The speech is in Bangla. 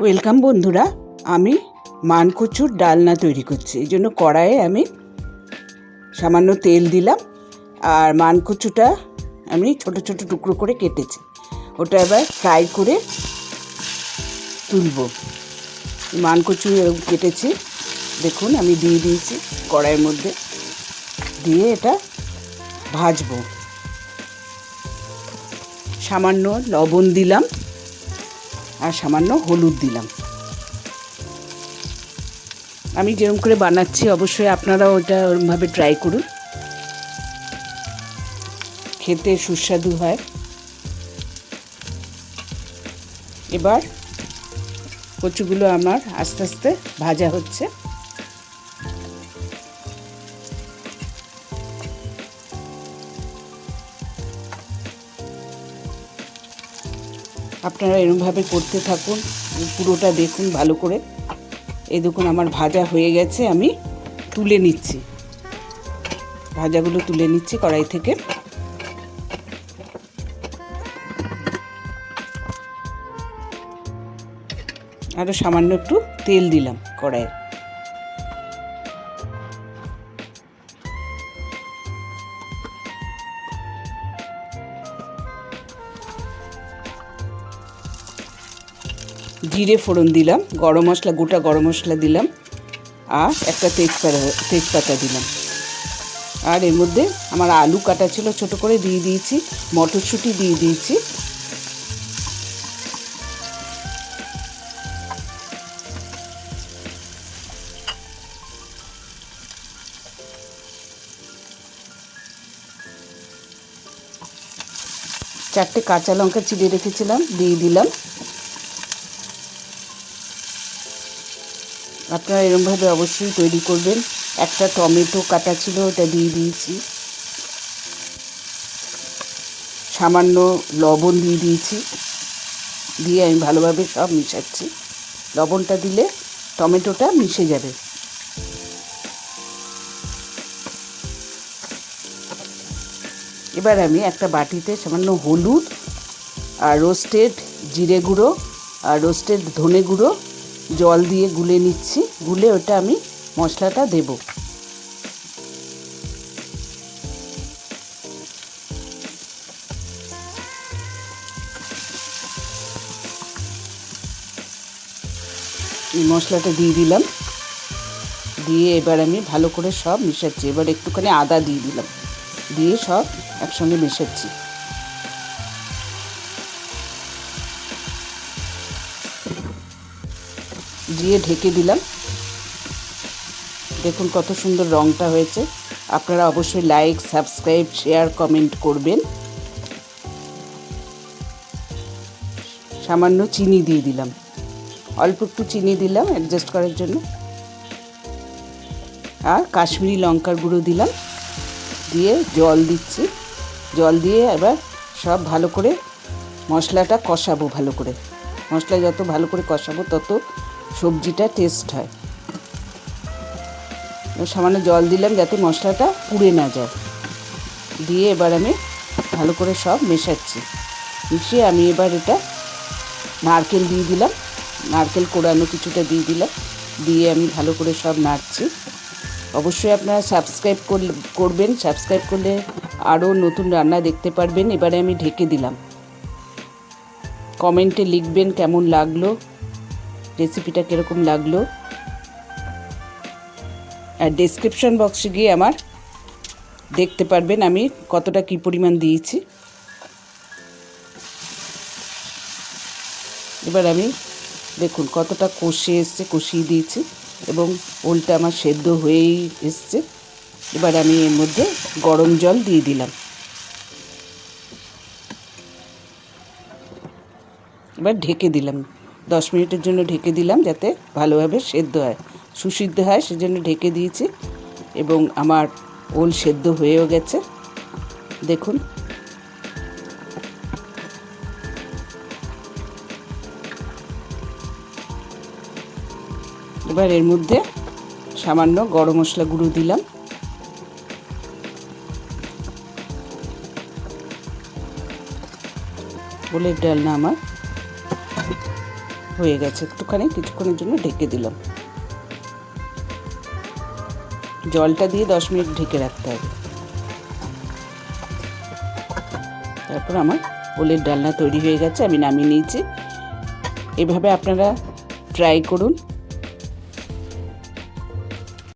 ওয়েলকাম বন্ধুরা, আমি মানকচুর ডালনা তৈরি করছি। এই জন্য কড়াইয়ে আমি সামান্য তেল দিলাম, আর মানকচুটা আমি ছোট ছোট টুকরো করে কেটেছি। ওটা এবার ফ্রাই করে তুলব। মানকচু কেটেছি, দেখুন আমি দিয়ে দিয়েছি কড়াইয়ের মধ্যে, দিয়ে এটা ভাজবো। সামান্য লবণ দিলাম আর সামান্য হলুদ দিলাম। আমি যেরকম করে বানাচ্ছি অবশ্যই আপনারাও ওটা ওরকমভাবে ট্রাই করুন, খেতে সুস্বাদু হয়। এবার কচুগুলো আমার আস্তে আস্তে ভাজা হচ্ছে। আপনারা এরকমভাবে করতে থাকুন, পুরোটা দেখুন ভালো করে। এই দেখুন আমার ভাজা হয়ে গেছে, আমি তুলে নিচ্ছি, ভাজাগুলো তুলে নিচ্ছি কড়াই থেকে। আরও সামান্য একটু তেল দিলাম কড়াইয়ে। জিরে ফোড়ন দিলাম, গরম মশলা, গোটা গরম মশলা দিলাম, আর একটা তেজপাতা দিলাম। আর এর মধ্যে আমার আলু কাটা ছিল ছোট করে, দিয়ে দিয়েছি, মটরশুঁটি দিয়ে দিয়েছি। চারটে কাঁচা লঙ্কা চিড়ে রেখেছিলাম, দিয়ে দিলাম। আপনারা এরকমভাবে অবশ্যই তৈরি করবেন। একটা টমেটো কাটা ছিল, ওটা দিয়ে দিয়েছি। সামান্য লবণ দিয়ে দিয়েছি, দিয়ে আমি ভালোভাবে সব মিশাচ্ছি। লবণটা দিলে টমেটোটা মিশে যাবে। এবার আমি একটা বাটিতে সামান্য হলুদ আর রোস্টেড জিরে গুঁড়ো আর রোস্টেড ধনে গুঁড়ো জল দিয়ে গুলে নিচ্ছি। গুলে ওটা আমি মশলাটা দেব। এই মশলাটা দিয়ে দিলাম, দিয়ে এবার আমি ভালো করে সব মিশাচ্ছি। এবার একটুখানি আদা দিয়ে দিলাম, দিয়ে সব একসঙ্গে মেশাচ্ছি। দিয়ে ঢেকে দিলাম। দেখুন কত সুন্দর রঙটা হয়েছে। আপনারা অবশ্যই লাইক, সাবস্ক্রাইব, শেয়ার, কমেন্ট করবেন। সামান্য চিনি দিয়ে দিলাম, অল্প একটু চিনি দিলাম অ্যাডজাস্ট করার জন্য। আর কাশ্মীরি লঙ্কার গুঁড়ো দিলাম, দিয়ে জল দিচ্ছি। জল দিয়ে এবার সব ভালো করে মশলাটা কষাবো। ভালো করে মশলা যত ভালো করে কষাবো তত সবজিটা টেস্ট হয়। সামান্য জল দিলাম যাতে মশলাটা পুড়ে না যায়। দিয়ে এবার আমি ভালো করে সব মেশাচ্ছি। মিশিয়ে আমি এবার এটা নারকেল দিয়ে দিলাম, নারকেল কোড়ানো কিছুটা দিয়ে দিলাম, দিয়ে আমি ভালো করে সব নাড়ছি। অবশ্যই আপনারা সাবস্ক্রাইব করবেন। সাবস্ক্রাইব করলে আরও নতুন রান্না দেখতে পারবেন। এবারে আমি ঢেকে দিলাম। কমেন্টে লিখবেন কেমন লাগলো, রেসিপিটা কীরকম লাগলো। আর ডেসক্রিপশন বক্সে গিয়ে আমার দেখতে পারবেন আমি কতটা কী পরিমাণ দিয়েছি। এবার আমি দেখুন কতটা কষিয়ে দিয়েছি এবং ওলটা আমার সেদ্ধ হয়েই এসছে। এবার আমি এর মধ্যে গরম জল দিয়ে দিলাম। এবার ঢেকে দিলাম, 10 মিনিটের জন্য ঢেকে দিলাম, যাতে ভালোভাবে সেদ্ধ হয়, সুসিদ্ধ হয়, সেজন্য ঢেকে দিয়েছি। এবং আমার ওল সেদ্ধ হয়েও গেছে, দেখুন। এবার এর মধ্যে সামান্য গরম মশলা গুঁড়ো দিলাম, ওলের ডালনা আমার হয়ে গেছে, একটুখানি কিছুক্ষণের জন্য ঢেকে দিলাম। জলটা দিয়ে 10 মিনিট ঢেকে রাখতে হবে। তারপর আমার ওলের ডালনা তৈরি হয়ে গেছে, আমি নামিয়ে নিয়েছি। এভাবে আপনারা ট্রাই করুন।